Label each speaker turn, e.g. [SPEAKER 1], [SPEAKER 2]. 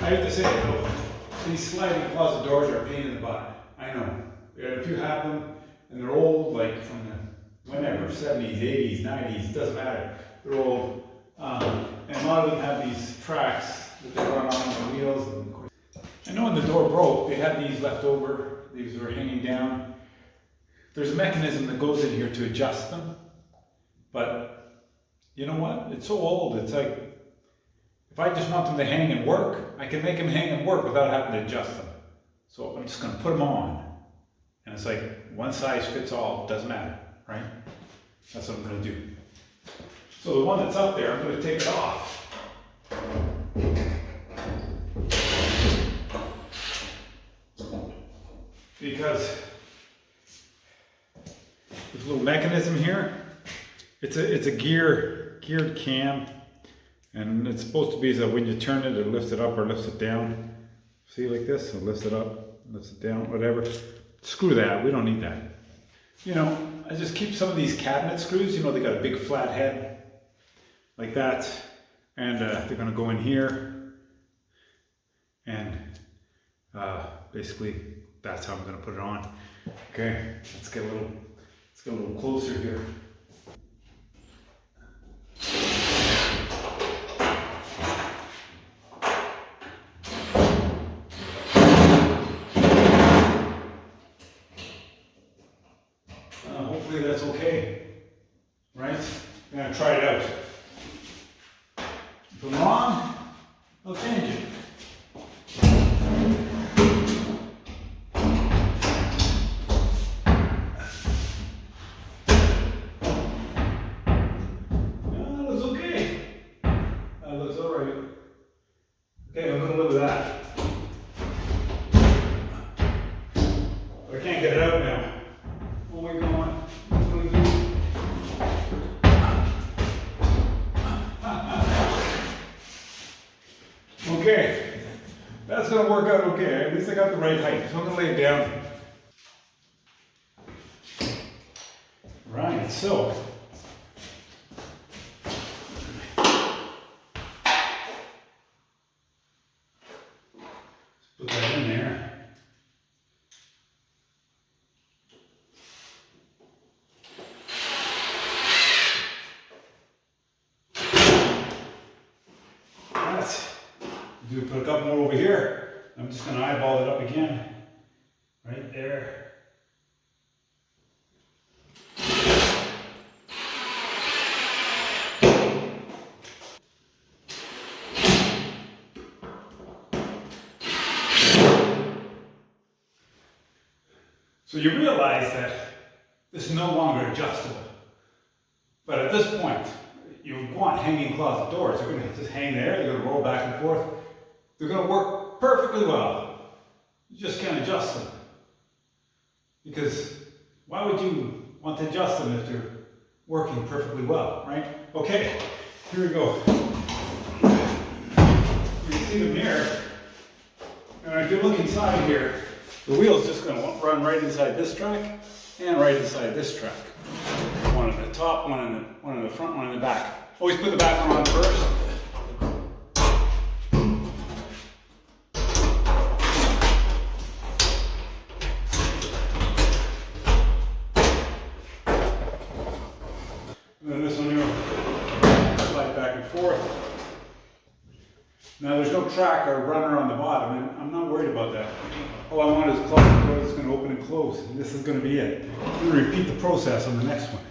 [SPEAKER 1] I have to say though, these sliding closet doors are a pain in the butt. I know. If you have them and they're old, like from the whenever, 70s, 80s, 90s, doesn't matter. They're old. And a lot of them have these tracks that they run on the wheels. I know when the door broke, they had these left over. These were hanging down. There's a mechanism that goes in here to adjust them. But you know what? It's so old. It's like, if I just want them to hang and work, I can make them hang and work without having to adjust them. So I'm just going to put them on. And it's like one size fits all, doesn't matter, right? That's what I'm going to do. So the one that's up there, I'm going to take it off. Because this little mechanism here, it's a geared cam. And it's supposed to be that when you turn it, it lifts it up or lifts it down. See, like this, it lifts it up, lifts it down, whatever. Screw that, we don't need that. You know, I just keep some of these cabinet screws, you know, they got a big flat head, like that. And they're gonna go in here. And basically, that's how I'm gonna put it on. Okay, let's get a little closer here. Hopefully that's okay, right? I'm gonna try it out. If I'm wrong, I'll change it. No, that looks okay. That looks all right. Okay, I'm gonna live with that. But I can't get it out now. Oh my God. Okay, that's going to work out okay. At least I got the right height. So I'm going to lay it down. Right, so. Let's put that in there. Put a couple more over here. I'm just going to eyeball it up again. Right there. So you realize that this is no longer adjustable. But at this point, you want hanging closet doors. They're going to just hang there. They're going to roll back and forth. They're going to work perfectly well. You just can't adjust them. Because why would you want to adjust them if they're working perfectly well, right? Okay, here we go. You can see them here. And if you look inside here, the wheel's just going to run right inside this track and right inside this track. One in the top, one in the front, one in the back. Always put the back one on first. And then this one here, slide back and forth. Now there's no track or runner on the bottom, and I'm not worried about that. All I want is a closet door that's going to open and close, and this is going to be it. I'm going to repeat the process on the next one.